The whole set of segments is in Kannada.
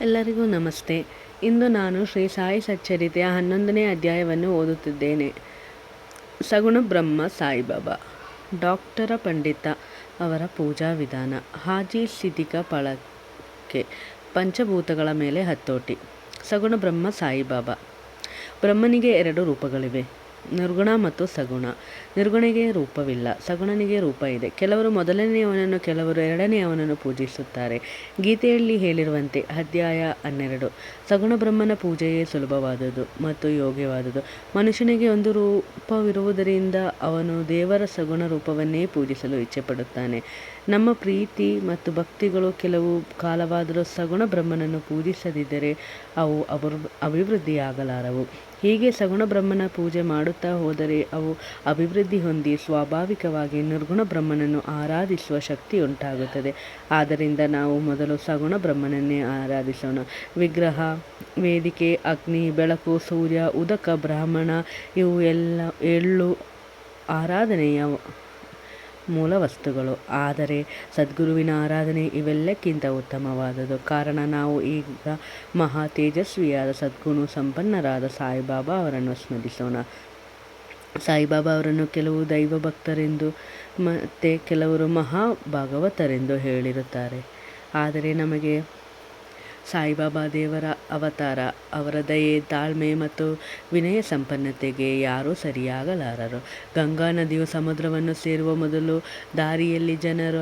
ಎಲ್ಲರಿಗೂ ನಮಸ್ತೆ. ಇಂದು ನಾನು ಶ್ರೀ ಸಾಯಿ ಸಚ್ಚರಿತೆಯ 11ನೇ ಅಧ್ಯಾಯವನ್ನು ಓದುತ್ತಿದ್ದೇನೆ. ಸಗುಣ ಬ್ರಹ್ಮ ಸಾಯಿಬಾಬಾ. ಡಾಕ್ಟರ ಪಂಡಿತ ಅವರ ಪೂಜಾ ವಿಧಾನ. ಹಾಜಿ ಸಿದ್ದಿಕ ಪಳಕೆ. ಪಂಚಭೂತಗಳ ಮೇಲೆ ಹತೋಟಿ. ಸಗುಣ ಬ್ರಹ್ಮ ಸಾಯಿಬಾಬಾ. ಬ್ರಹ್ಮನಿಗೆ 2 ರೂಪಗಳಿವೆ, ನಿರ್ಗುಣ ಮತ್ತು ಸಗುಣ. ನಿರ್ಗುಣಿಗೆ ರೂಪವಿಲ್ಲ, ಸಗುಣನಿಗೆ ರೂಪ ಇದೆ. ಕೆಲವರು ಮೊದಲನೆಯವನನ್ನು, ಕೆಲವರು ಎರಡನೆಯವನನ್ನು ಪೂಜಿಸುತ್ತಾರೆ. ಗೀತೆಯಲ್ಲಿ ಹೇಳಿರುವಂತೆ ಅಧ್ಯಾಯ 12. ಸಗುಣ ಬ್ರಹ್ಮನ ಪೂಜೆಯೇ ಸುಲಭವಾದುದು ಮತ್ತು ಯೋಗ್ಯವಾದುದು. ಮನುಷ್ಯನಿಗೆ ಒಂದು ರೂಪವಿರುವುದರಿಂದ ಅವನು ದೇವರ ಸಗುಣ ರೂಪವನ್ನೇ ಪೂಜಿಸಲು ಇಚ್ಛೆಪಡುತ್ತಾನೆ. ನಮ್ಮ ಪ್ರೀತಿ ಮತ್ತು ಭಕ್ತಿಗಳು ಕೆಲವು ಕಾಲವಾದರೂ ಸಗುಣ ಬ್ರಹ್ಮನನ್ನು ಪೂಜಿಸದಿದ್ದರೆ ಅವು ಅಭಿವೃದ್ಧಿಯಾಗಲಾರವು. ಹೀಗೆ ಸಗುಣ ಬ್ರಹ್ಮನ ಪೂಜೆ ಮಾಡುತ್ತಾ ಹೋದರೆ ಅವು ಅಭಿವೃದ್ಧಿ ಹೊಂದಿ ಸ್ವಾಭಾವಿಕವಾಗಿ ನಿರ್ಗುಣ ಬ್ರಹ್ಮನನ್ನು ಆರಾಧಿಸುವ ಶಕ್ತಿ ಉಂಟಾಗುತ್ತದೆ. ಆದ್ದರಿಂದ ನಾವು ಮೊದಲು ಸಗುಣ ಬ್ರಹ್ಮನನ್ನೇ ಆರಾಧಿಸೋಣ. ವಿಗ್ರಹ, ವೇದಿಕೆ, ಅಗ್ನಿ, ಬೆಳಕು, ಸೂರ್ಯ, ಉದಕ, ಬ್ರಾಹ್ಮಣ ಇವು ಎಳ್ಳು ಆರಾಧನೆಯ ಮೂಲ ವಸ್ತುಗಳು. ಆದರೆ ಸದ್ಗುರುವಿನ ಆರಾಧನೆ ಇವೆಲ್ಲಕ್ಕಿಂತ ಉತ್ತಮವಾದುದು. ಕಾರಣ ನಾವು ಈಗ ಮಹಾ ತೇಜಸ್ವಿಯಾದ ಸದ್ಗುಣ ಸಂಪನ್ನರಾದ ಸಾಯಿಬಾಬಾ ಅವರನ್ನು ಸ್ಮರಿಸೋಣ. ಸಾಯಿಬಾಬಾ ಅವರನ್ನು ಕೆಲವು ದೈವ ಭಕ್ತರೆಂದು ಮತ್ತು ಕೆಲವರು ಮಹಾ ಭಾಗವತರೆಂದು ಹೇಳಿರುತ್ತಾರೆ. ಆದರೆ ನಮಗೆ ಸಾಯಿಬಾಬಾ ದೇವರ ಅವತಾರ. ಅವರ ದಯೆ, ತಾಳ್ಮೆ ಮತ್ತು ವಿನಯ ಸಂಪನ್ನತೆಗೆ ಯಾರೂ ಸರಿಯಾಗಲಾರರು. ಗಂಗಾ ನದಿಯು ಸಮುದ್ರವನ್ನು ಸೇರುವ ಮೊದಲು ದಾರಿಯಲ್ಲಿ ಜನರ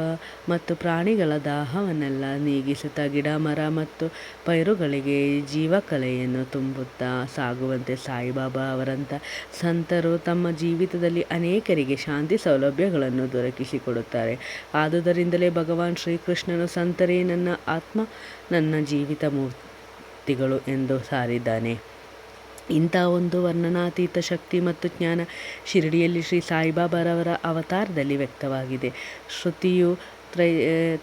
ಮತ್ತು ಪ್ರಾಣಿಗಳ ದಾಹವನ್ನೆಲ್ಲ ನೀಗಿಸುತ್ತಾ ಗಿಡ, ಮರ ಮತ್ತು ಪೈರುಗಳಿಗೆ ಜೀವಕಲೆಯನ್ನು ತುಂಬುತ್ತಾ ಸಾಗುವಂತೆ ಸಾಯಿಬಾಬಾ ಅವರಂಥ ಸಂತರು ತಮ್ಮ ಜೀವಿತದಲ್ಲಿ ಅನೇಕರಿಗೆ ಶಾಂತಿ ಸೌಲಭ್ಯಗಳನ್ನು ದೊರಕಿಸಿಕೊಡುತ್ತಾರೆ. ಆದುದರಿಂದಲೇ ಭಗವಾನ್ ಶ್ರೀಕೃಷ್ಣನು ಸಂತರೇ ನನ್ನ ಆತ್ಮ, ನನ್ನ ಜೀವಿತ ಮೂರ್ತಿಗಳು ಎಂದು ಸಾರಿದ್ದಾನೆ. ಇಂಥ ಒಂದು ವರ್ಣನಾತೀತ ಶಕ್ತಿ ಮತ್ತು ಜ್ಞಾನ ಶಿರಡಿಯಲ್ಲಿ ಶ್ರೀ ಸಾಯಿಬಾಬಾರವರ ಅವತಾರದಲ್ಲಿ ವ್ಯಕ್ತವಾಗಿದೆ. ಶ್ರುತಿಯು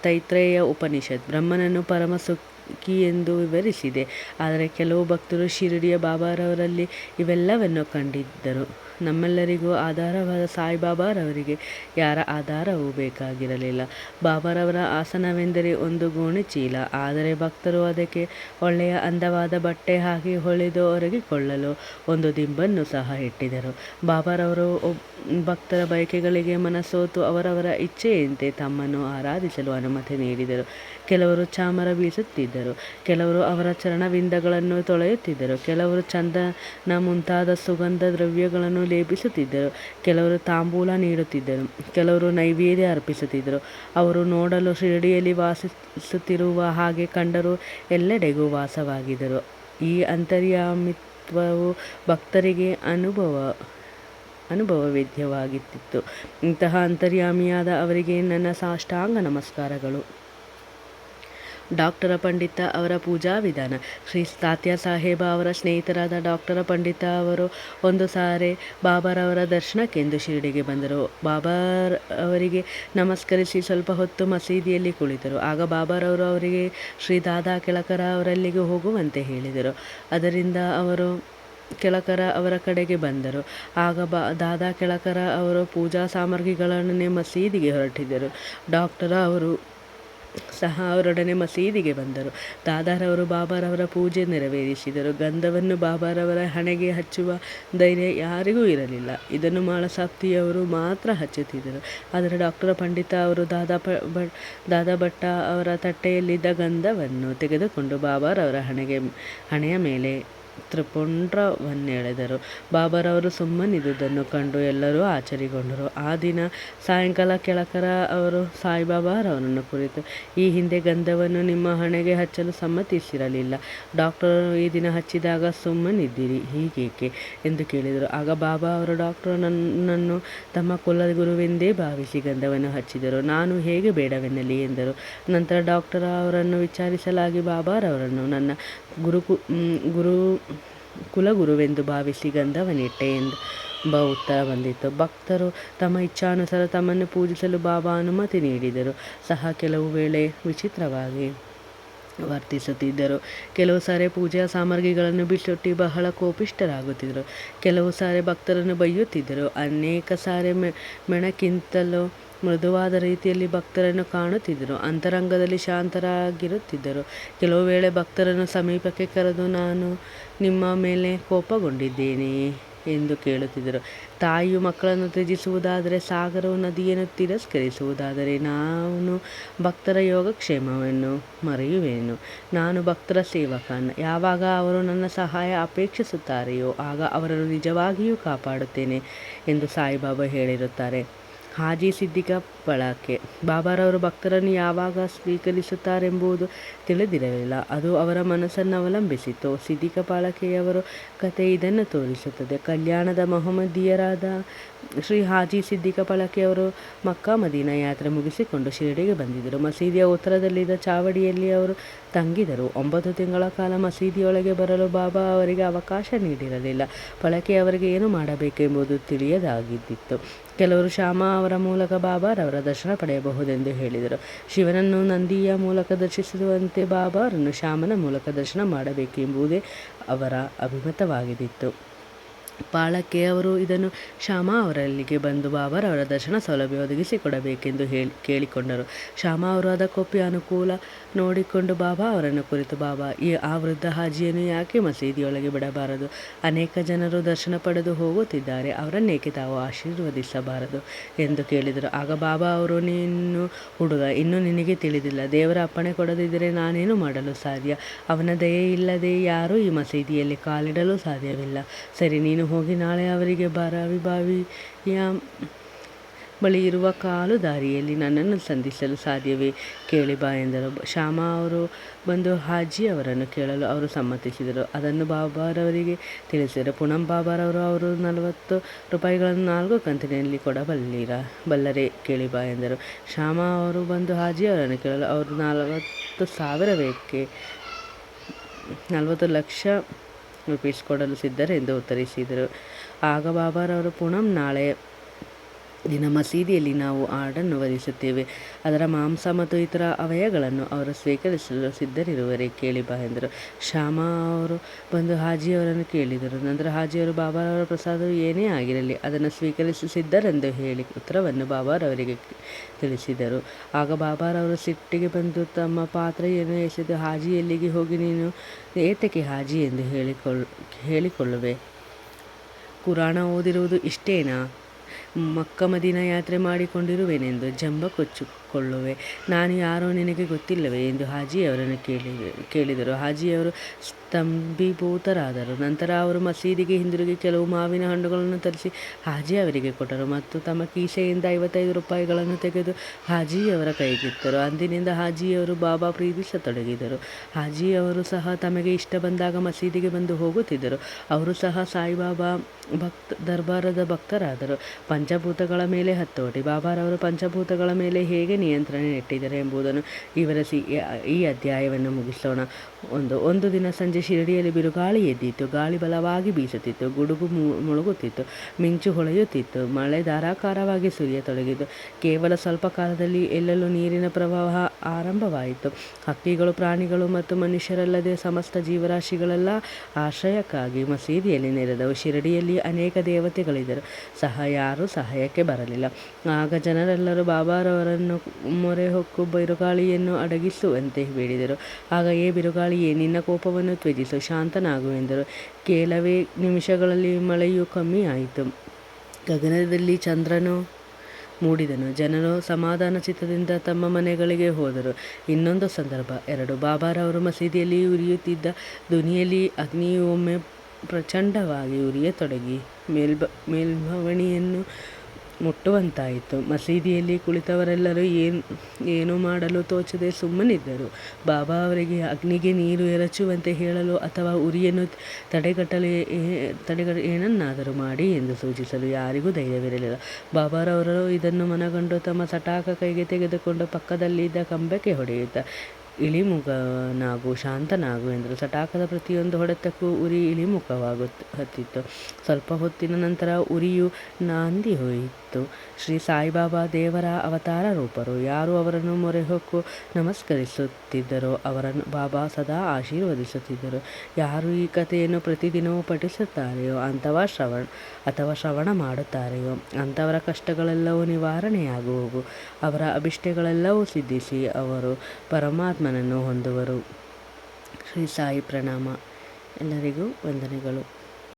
ತೈತ್ರೇಯ ಉಪನಿಷತ್ ಬ್ರಹ್ಮನನ್ನು ಪರಮ ಸುಖಿ ಎಂದು ವಿವರಿಸಿದೆ. ಆದರೆ ಕೆಲವು ಭಕ್ತರು ಶಿರಡಿಯ ಬಾಬಾರವರಲ್ಲಿ ಇವೆಲ್ಲವನ್ನು ಕಂಡಿದ್ದರು. ನಮ್ಮೆಲ್ಲರಿಗೂ ಆಧಾರವಾದ ಸಾಯಿಬಾಬಾರವರಿಗೆ ಯಾರ ಆಧಾರವೂ ಬೇಕಾಗಿರಲಿಲ್ಲ. ಬಾಬಾರವರ ಆಸನವೆಂದರೆ ಒಂದು ಗೋಣಿ ಚೀಲ. ಆದರೆ ಭಕ್ತರು ಅದಕ್ಕೆ ಒಳ್ಳೆಯ ಅಂದವಾದ ಬಟ್ಟೆ ಹಾಕಿ ಹೊಲಿದು ಒರಗಿಕೊಳ್ಳಲು ಒಂದು ದಿಂಬನ್ನು ಸಹ ಇಟ್ಟಿದ್ದರು. ಬಾಬಾರವರು ಭಕ್ತರ ಬಯಕೆಗಳಿಗೆ ಮನಸೋತು ಅವರವರ ಇಚ್ಛೆಯಂತೆ ತಮ್ಮನ್ನು ಆರಾಧಿಸಲು ಅನುಮತಿ ನೀಡಿದರು. ಕೆಲವರು ಚಾಮರ ಬೀಸುತ್ತಿದ್ದರು, ಕೆಲವರು ಅವರ ಚರಣವಿಂದಗಳನ್ನು ತೊಳೆಯುತ್ತಿದ್ದರು, ಕೆಲವರು ಚಂದನ ಮುಂತಾದ ಸುಗಂಧ ದ್ರವ್ಯಗಳನ್ನು ಲೇಪಿಸುತ್ತಿದ್ದರು, ಕೆಲವರು ತಾಂಬೂಲ ನೀಡುತ್ತಿದ್ದರು, ಕೆಲವರು ನೈವೇದ್ಯ ಅರ್ಪಿಸುತ್ತಿದ್ದರು. ಅವರು ನೋಡಲು ಶಿರಡಿಯಲ್ಲಿ ವಾಸಿಸುತ್ತಿರುವ ಹಾಗೆ ಕಂಡರೂ ಎಲ್ಲೆಡೆಗೂ ವಾಸವಾಗಿದ್ದರು. ಈ ಅಂತರ್ಯಾಮಿತ್ವವು ಭಕ್ತರಿಗೆ ಅನುಭವವೇದ್ಯವಾಗಿತ್ತು. ಇಂತಹ ಅಂತರ್ಯಾಮಿಯಾದ ಅವರಿಗೆ ನನ್ನ ಸಾಷ್ಟಾಂಗ ನಮಸ್ಕಾರಗಳು. ಡಾಕ್ಟರ ಪಂಡಿತ ಅವರ ಪೂಜಾ ವಿಧಾನ. ಶ್ರೀ ತಾತ್ಯಾ ಸಾಹೇಬ ಅವರ ಸ್ನೇಹಿತರಾದ ಡಾಕ್ಟರ ಪಂಡಿತ ಅವರು ಒಂದು ಸಾರಿ ಬಾಬಾರವರ ದರ್ಶನಕ್ಕೆಂದು ಶಿರಡಿಗೆ ಬಂದರು. ಬಾಬಾರವರಿಗೆ ನಮಸ್ಕರಿಸಿ ಸ್ವಲ್ಪ ಹೊತ್ತು ಮಸೀದಿಯಲ್ಲಿ ಕುಳಿತರು. ಆಗ ಬಾಬಾರವರು ಅವರಿಗೆ ಶ್ರೀ ದಾದಾ ಕೆಳಕರ ಅವರಲ್ಲಿಗೆ ಹೋಗುವಂತೆ ಹೇಳಿದರು. ಅದರಿಂದ ಅವರು ಕೆಳಕರ ಅವರ ಕಡೆಗೆ ಬಂದರು. ಆಗ ದಾದಾ ಕೆಳಕರ ಅವರು ಪೂಜಾ ಸಾಮಗ್ರಿಗಳನ್ನೇ ಮಸೀದಿಗೆ ಹೊರಟಿದ್ದರು. ಡಾಕ್ಟರ ಅವರು ಸಹ ಅವರೊಡನೆ ಮಸೀದಿಗೆ ಬಂದರು. ದಾದಾರವರು ಬಾಬಾರವರ ಪೂಜೆ ನೆರವೇರಿಸಿದರು. ಗಂಧವನ್ನು ಬಾಬಾರವರ ಹಣೆಗೆ ಹಚ್ಚುವ ಧೈರ್ಯ ಯಾರಿಗೂ ಇರಲಿಲ್ಲ. ಇದನ್ನು ಮಾಳಸಾಪ್ತಿಯವರು ಮಾತ್ರ ಹಚ್ಚುತ್ತಿದ್ದರು. ಆದರೆ ಡಾಕ್ಟರ ಪಂಡಿತ ಅವರು ದಾದಾ ಭಟ್ಟ ಅವರ ತಟ್ಟೆಯಲ್ಲಿದ್ದ ಗಂಧವನ್ನು ತೆಗೆದುಕೊಂಡು ಬಾಬಾರವರ ಹಣೆಯ ಮೇಲೆ ತ್ರಿಪುಂಡ್ರವನ್ನೆಳೆದರು. ಬಾಬಾರವರು ಸುಮ್ಮನಿದ್ದುದನ್ನು ಕಂಡು ಎಲ್ಲರೂ ಆಶ್ಚರ್ಯಗೊಂಡರು. ಆ ದಿನ ಸಾಯಂಕಾಲ ಕೆಳಕರ ಅವರು ಸಾಯಿಬಾಬಾರವರನ್ನು ಕುರಿತು, ಈ ಹಿಂದೆ ಗಂಧವನ್ನು ನಿಮ್ಮ ಹಣೆಗೆ ಹಚ್ಚಲು ಸಮ್ಮತಿಸಿರಲಿಲ್ಲ. ಡಾಕ್ಟರರು ಈ ದಿನ ಹಚ್ಚಿದಾಗ ಸುಮ್ಮನಿದ್ದೀರಿ, ಹೀಗೇಕೆ ಎಂದು ಕೇಳಿದರು. ಆಗ ಬಾಬಾ ಅವರು ಡಾಕ್ಟರನನ್ನು ತಮ್ಮ ಕುಲಗುರುವೆಂದೇ ಭಾವಿಸಿ ಗಂಧವನ್ನು ಹಚ್ಚಿದರು. ನಾನು ಹೇಗೆ ಬೇಡವೆನ್ನಲಿ ಎಂದರು. ನಂತರ ಡಾಕ್ಟರ ಅವರನ್ನು ವಿಚಾರಿಸಲಾಗಿ ಬಾಬಾರವರನ್ನು ನನ್ನ ಕುಲಗುರುವೆಂದು ಭಾವಿಸಿ ಗಂಧವನ್ನಿಟ್ಟೆ ಎಂಬ ಉತ್ತರ ಬಂದಿತ್ತು. ಭಕ್ತರು ತಮ್ಮ ಇಚ್ಛಾನುಸಾರ ತಮ್ಮನ್ನು ಪೂಜಿಸಲು ಬಾಬಾ ಅನುಮತಿ ನೀಡಿದರು ಸಹ ಕೆಲವು ವೇಳೆ ವಿಚಿತ್ರವಾಗಿ ವರ್ತಿಸುತ್ತಿದ್ದರು. ಕೆಲವು ಸಾರಿ ಪೂಜೆಯ ಸಾಮಗ್ರಿಗಳನ್ನು ಬಿಟ್ಟೊಟ್ಟಿ ಬಹಳ ಕೋಪಿಷ್ಠರಾಗುತ್ತಿದ್ದರು. ಕೆಲವು ಸಾರಿ ಭಕ್ತರನ್ನು ಬೈಯುತ್ತಿದ್ದರು. ಅನೇಕ ಸಾರಿ ಮೆಣಕ್ಕಿಂತಲೂ ಮೃದುವಾದ ರೀತಿಯಲ್ಲಿ ಭಕ್ತರನ್ನು ಕಾಣುತ್ತಿದ್ದರು. ಅಂತರಂಗದಲ್ಲಿ ಶಾಂತರಾಗಿರುತ್ತಿದ್ದರು. ಕೆಲವು ವೇಳೆ ಭಕ್ತರನ್ನು ಸಮೀಪಕ್ಕೆ ಕರೆದು, ನಾನು ನಿಮ್ಮ ಮೇಲೆ ಕೋಪಗೊಂಡಿದ್ದೇನೆಯೇ ಎಂದು ಕೇಳುತ್ತಿದ್ದರು. ತಾಯಿಯು ಮಕ್ಕಳನ್ನು ತ್ಯಜಿಸುವುದಾದರೆ, ಸಾಗರವು ನದಿಯನ್ನು ತಿರಸ್ಕರಿಸುವುದಾದರೆ, ನಾನು ಭಕ್ತರ ಯೋಗಕ್ಷೇಮವನ್ನು ಮರೆಯುವೆನು. ನಾನು ಭಕ್ತರ ಸೇವಕ. ಯಾವಾಗ ಅವರು ನನ್ನ ಸಹಾಯ ಅಪೇಕ್ಷಿಸುತ್ತಾರೆಯೋ ಆಗ ಅವರನ್ನು ನಿಜವಾಗಿಯೂ ಕಾಪಾಡುತ್ತೇನೆ ಎಂದು ಸಾಯಿಬಾಬಾ ಹೇಳಿರುತ್ತಾರೆ. ಹಾಜಿ ಸಿದ್ದಿಕ ಬಳಕೆ. ಬಾಬಾರವರು ಭಕ್ತರನ್ನು ಯಾವಾಗ ಸ್ವೀಕರಿಸುತ್ತಾರೆಂಬುದು ತಿಳಿದಿರಲಿಲ್ಲ. ಅದು ಅವರ ಮನಸ್ಸನ್ನು ಅವಲಂಬಿಸಿತ್ತು. ಸಿದ್ದಿಕ ಪಾಳಕೆಯವರ ಕಥೆ ಇದನ್ನು ತೋರಿಸುತ್ತದೆ. ಕಲ್ಯಾಣದ ಮೊಹಮ್ಮದೀಯರಾದ ಶ್ರೀ ಹಾಜಿ ಸಿದ್ದಿಕ ಪಾಳಕೆಯವರು ಮಕ್ಕಾ ಮದೀನಾ ಯಾತ್ರೆ ಮುಗಿಸಿಕೊಂಡು ಶಿರಡಿಗೆ ಬಂದಿದ್ದರು. ಮಸೀದಿಯ ಉತ್ತರದಲ್ಲಿದ್ದ ಚಾವಡಿಯಲ್ಲಿ ಅವರು ತಂಗಿದರು. 9 ತಿಂಗಳ ಕಾಲ ಮಸೀದಿಯೊಳಗೆ ಬರಲು ಬಾಬಾ ಅವರಿಗೆ ಅವಕಾಶ ನೀಡಿರಲಿಲ್ಲ. ಪಾಳಕೆಯವರಿಗೆ ಏನು ಮಾಡಬೇಕೆಂಬುದು ತಿಳಿಯದಾಗಿದ್ದಿತ್ತು. ಕೆಲವರು ಶ್ಯಾಮಾ ಅವರ ಮೂಲಕ ಬಾಬಾರವರ ದರ್ಶನ ಪಡೆಯಬಹುದೆಂದು ಹೇಳಿದರು. ಶಿವನನ್ನು ನಂದಿಯ ಮೂಲಕ ದರ್ಶಿಸುವಂತೆ ಬಾಬಾರನ್ನು ಶ್ಯಾಮನ ಮೂಲಕ ದರ್ಶನ ಮಾಡಬೇಕೆಂಬುದೇ ಅವರ ಅಭಿಮತವಾಗಿದ್ದಿತ್ತು. ಪಾಳಕೆಯವರು ಇದನ್ನು ಶ್ಯಾಮಾ ಅವರಲ್ಲಿಗೆ ಬಂದು ಬಾಬಾರವರ ದರ್ಶನ ಸೌಲಭ್ಯ ಒದಗಿಸಿಕೊಡಬೇಕೆಂದು ಕೇಳಿಕೊಂಡರು. ಶ್ಯಾಮಾ ಅವರು ಅದಕ್ಕೊಪ್ಪಿ ಅನುಕೂಲ ನೋಡಿಕೊಂಡು ಬಾಬಾ ಅವರನ್ನು ಕುರಿತು, ಬಾಬಾ, ಆ ವೃದ್ಧ ಹಾಜಿಯನ್ನು ಯಾಕೆ ಮಸೀದಿಯೊಳಗೆ ಬಿಡಬಾರದು? ಅನೇಕ ಜನರು ದರ್ಶನ ಪಡೆದು ಹೋಗುತ್ತಿದ್ದಾರೆ, ಅವರನ್ನೇಕೆ ತಾವು ಆಶೀರ್ವದಿಸಬಾರದು ಎಂದು ಕೇಳಿದರು. ಆಗ ಬಾಬಾ ಅವರು, ನೀನು ಹುಡುಗ, ಇನ್ನೂ ನಿನಗೆ ತಿಳಿದಿಲ್ಲ. ದೇವರ ಅಪ್ಪಣೆ ಕೊಡದಿದ್ದರೆ ನಾನೇನು ಮಾಡಲು ಸಾಧ್ಯ? ಅವನ ದಯೆ ಇಲ್ಲದೆ ಯಾರೂ ಈ ಮಸೀದಿಯಲ್ಲಿ ಕಾಲಿಡಲು ಸಾಧ್ಯವಿಲ್ಲ. ಸರಿ, ನೀನು ಹೋಗಿ ನಾಳೆ ಅವರಿಗೆ ಬಾರಾವಿ ಬಾವಿಯ ಬಳಿ ಇರುವ ಕಾಲು ದಾರಿಯಲ್ಲಿ ನನ್ನನ್ನು ಸಂಧಿಸಲು ಸಾಧ್ಯವೇ? ಕೇಳಿ ಬಾ ಎಂದರು. ಶ್ಯಾಮಾ ಅವರು ಬಂದು ಹಾಜಿ ಅವರನ್ನು ಕೇಳಲು ಅವರು ಸಮ್ಮತಿಸಿದರು. ಅದನ್ನು ಬಾಬಾರವರಿಗೆ ತಿಳಿಸಿದರು. ಪುನಂ ಬಾಬಾರವರು, ಅವರು 40 ರೂಪಾಯಿಗಳನ್ನು 4 ಕಂತಿನಲ್ಲಿ ಬಲ್ಲರೆ? ಕೇಳಿ ಬಾ ಎಂದರು. ಶ್ಯಾಮಾ ಅವರು ಬಂದು ಹಾಜಿ ಅವರನ್ನು ಕೇಳಲು ಅವರು 40,000 ಬೇಕೆ? 40 ಲಕ್ಷ ರೂಪೀಸ್ ಕೊಡಲು ಸಿದ್ಧರೆಂದು ಉತ್ತರಿಸಿದರು. ಆಗ ಬಾಬಾರವರು, ಪುನಂ ನಾಳೆ ದಿನ ಮಸೀದಿಯಲ್ಲಿ ನಾವು ಆಡನ್ನು ವಧಿಸುತ್ತೇವೆ. ಅದರ ಮಾಂಸ ಮತ್ತು ಇತರ ಅವಯಗಳನ್ನು ಅವರು ಸ್ವೀಕರಿಸಲು ಸಿದ್ಧರಿರುವರೆ? ಕೇಳಿ ಬಾ ಎಂದರು. ಶ್ಯಾಮಾ ಅವರು ಬಂದು ಹಾಜಿಯವರನ್ನು ಕೇಳಿದರು. ನಂತರ ಹಾಜಿಯವರು, ಬಾಬಾರವರ ಪ್ರಸಾದವು ಏನೇ ಆಗಿರಲಿ ಅದನ್ನು ಸ್ವೀಕರಿಸಿ ಸಿದ್ಧರೆಂದು ಹೇಳಿ ಉತ್ತರವನ್ನು ಬಾಬಾರವರಿಗೆ ತಿಳಿಸಿದರು. ಆಗ ಬಾಬಾರವರು ಸಿಟ್ಟಿಗೆ ಬಂದು ತಮ್ಮ ಪಾತ್ರೆಯನ್ನು ಎಸೆದು, ಹಾಜಿ ಎಲ್ಲಿಗೆ ಹೋಗಿ? ನೀನು ಏತಕ್ಕೆ ಹಾಜಿ ಎಂದು ಹೇಳಿಕೊಳ್ಳುವೆ? ಕುರಾಣ ಓದಿರುವುದು ಇಷ್ಟೇನಾ? ಮಕ್ಕ ಮದೀನಾ ಯಾತ್ರೆ ಮಾಡಿಕೊಂಡಿರುವೆನೆಂದು ಜಂಬ ಕೊಚ್ಚಿಕೊಳ್ಳುವೆ? ನಾನು ಯಾರೋ ನಿನಗೆ ಗೊತ್ತಿಲ್ಲವೇ ಎಂದು ಹಾಜಿಯವರನ್ನು ಕೇಳಿದರು. ಹಾಜಿಯವರು ಸ್ತಂಭೀಭೂತರಾದರು. ನಂತರ ಅವರು ಮಸೀದಿಗೆ ಹಿಂದಿರುಗಿ ಕೆಲವು ಮಾವಿನ ಹಣ್ಣುಗಳನ್ನು ತರಿಸಿ ಹಾಜಿ ಅವರಿಗೆ ಕೊಟ್ಟರು ಮತ್ತು ತಮ್ಮ ಕೀಸೆಯಿಂದ 55 ರೂಪಾಯಿಗಳನ್ನು ತೆಗೆದು ಹಾಜಿಯವರ ಕೈಗಿತ್ತರು. ಅಂದಿನಿಂದ ಹಾಜಿಯವರು ಬಾಬಾ ಪ್ರೀತಿಸತೊಡಗಿದರು. ಹಾಜಿಯವರು ಸಹ ತಮಗೆ ಇಷ್ಟ ಬಂದಾಗ ಮಸೀದಿಗೆ ಬಂದು ಹೋಗುತ್ತಿದ್ದರು. ಅವರು ಸಹ ಸಾಯಿಬಾಬಾ ದರ್ಬಾರದ ಭಕ್ತರಾದರು. ಪಂಚಭೂತಗಳ ಮೇಲೆ ಹತೋಟಿ. ಬಾಬಾರವರು ಪಂಚಭೂತಗಳ ಮೇಲೆ ಹೇಗೆ ನಿಯಂತ್ರಣ ಇಟ್ಟಿದ್ದಾರೆ ಎಂಬುದನ್ನು ವಿವರಿಸಿ ಈ ಅಧ್ಯಾಯವನ್ನು ಮುಗಿಸೋಣ. ಒಂದು ದಿನ ಸಂಜೆ ಶಿರಡಿಯಲ್ಲಿ ಬಿರುಗಾಳಿ ಎದ್ದಿತ್ತು. ಗಾಳಿ ಬಲವಾಗಿ ಬೀಸುತ್ತಿತ್ತು. ಗುಡುಗು ಮುಳುಗುತ್ತಿತ್ತು. ಮಿಂಚು ಹೊಳೆಯುತ್ತಿತ್ತು. ಮಳೆ ಧಾರಾಕಾರವಾಗಿ ಸುರಿಯತೊಡಗಿತು. ಕೇವಲ ಸ್ವಲ್ಪ ಕಾಲದಲ್ಲಿ ಎಲ್ಲೆಲ್ಲೂ ನೀರಿನ ಪ್ರವಾಹ ಆರಂಭವಾಯಿತು. ಹಕ್ಕಿಗಳು, ಪ್ರಾಣಿಗಳು ಮತ್ತು ಮನುಷ್ಯರಲ್ಲದೆ ಸಮಸ್ತ ಜೀವರಾಶಿಗಳೆಲ್ಲ ಆಶ್ರಯಕ್ಕಾಗಿ ಮಸೀದಿಯಲ್ಲಿ ನೆರೆದವು. ಶಿರಡಿಯಲ್ಲಿ ಅನೇಕ ದೇವತೆಗಳಿದ್ದರು, ಯಾರೂ ಸಹಾಯಕ್ಕೆ ಬರಲಿಲ್ಲ. ಆಗ ಜನರೆಲ್ಲರೂ ಬಾಬಾರವರನ್ನು ಮೊರೆ ಹೊಕ್ಕು ಬಿರುಗಾಳಿಯನ್ನು ಅಡಗಿಸುವಂತೆ ಬೇಡಿದರು. ಆಗ, ಏ ಬಿರುಗಾಳಿಯೇ, ನಿನ್ನ ಕೋಪವನ್ನು ತ್ಯಜಿಸು, ಶಾಂತನಾಗು ಎಂದರು. ಕೆಲವೇ ನಿಮಿಷಗಳಲ್ಲಿ ಮಳೆಯು ಕಮ್ಮಿಯಾಯಿತು. ಗಗನದಲ್ಲಿ ಚಂದ್ರನು ಮೂಡಿದನು. ಜನರು ಸಮಾಧಾನ ಚಿತ್ತದಿಂದ ತಮ್ಮ ಮನೆಗಳಿಗೆ ಹೋದರು. ಇನ್ನೊಂದು ಸಂದರ್ಭ 2. ಬಾಬಾರವರು ಮಸೀದಿಯಲ್ಲಿ ಉರಿಯುತ್ತಿದ್ದ ಧ್ವನಿಯಲ್ಲಿ ಅಗ್ನಿಯು ಒಮ್ಮೆ ಪ್ರಚಂಡವಾಗಿ ಉರಿಯತೊಡಗಿ ಮೇಲ್ಛಾವಣಿಯನ್ನು ಮುಟ್ಟುವಂತಾಯಿತು. ಮಸೀದಿಯಲ್ಲಿ ಕುಳಿತವರೆಲ್ಲರೂ ಏನು ಮಾಡಲು ತೋಚದೆ ಸುಮ್ಮನಿದ್ದರು. ಬಾಬಾ ಅವರಿಗೆ ಅಗ್ನಿಗೆ ನೀರು ಎರಚುವಂತೆ ಹೇಳಲು ಅಥವಾ ಉರಿಯನ್ನು ತಡೆಗಟ್ಟಲು ಏನನ್ನಾದರೂ ಮಾಡಿ ಎಂದು ಸೂಚಿಸಲು ಯಾರಿಗೂ ಧೈರ್ಯವಿರಲಿಲ್ಲ. ಬಾಬಾರವರು ಇದನ್ನು ಮನಗಂಡು ತಮ್ಮ ಸಟಾಕ ಕೈಗೆ ತೆಗೆದುಕೊಂಡು ಪಕ್ಕದಲ್ಲಿದ್ದ ಕಂಬಕ್ಕೆ ಹೊಡೆಯುತ್ತಾ, ಇಳಿಮುಖನಾಗು, ಶಾಂತನಾಗು ಎಂದರು. ತಟಾಕದ ಪ್ರತಿಯೊಂದು ಹೊಡೆತಕ್ಕೂ ಉರಿ ಹತ್ತಿತ್ತು. ಸ್ವಲ್ಪ ಹೊತ್ತಿನ ನಂತರ ಉರಿಯು ನಾಂದಿ ಹೋಯಿತು. ಶ್ರೀ ಸಾಯಿಬಾಬಾ ದೇವರ ಅವತಾರ ರೂಪರು. ಯಾರು ಅವರನ್ನು ಮೊರೆಹೊಕ್ಕು ನಮಸ್ಕರಿಸುತ್ತಿದ್ದರೋ ಅವರನ್ನು ಬಾಬಾ ಸದಾ ಆಶೀರ್ವದಿಸುತ್ತಿದ್ದರು. ಯಾರು ಈ ಕಥೆಯನ್ನು ಪ್ರತಿದಿನವೂ ಪಠಿಸುತ್ತಾರೆಯೋ ಅಥವಾ ಶ್ರವಣ ಮಾಡುತ್ತಾರೆಯೋ ಅಂಥವರ ಕಷ್ಟಗಳೆಲ್ಲವೂ ನಿವಾರಣೆಯಾಗುವವು. ಅವರ ಅಭಿಷ್ಟಗಳೆಲ್ಲವೂ ಸಿದ್ಧಿಸಿ ಅವರು ಪರಮಾತ್ಮನನ್ನು ಹೊಂದುವರು. ಶ್ರೀ ಸಾಯಿ ಪ್ರಣಾಮ. ಎಲ್ಲರಿಗೂ ವಂದನೆಗಳು.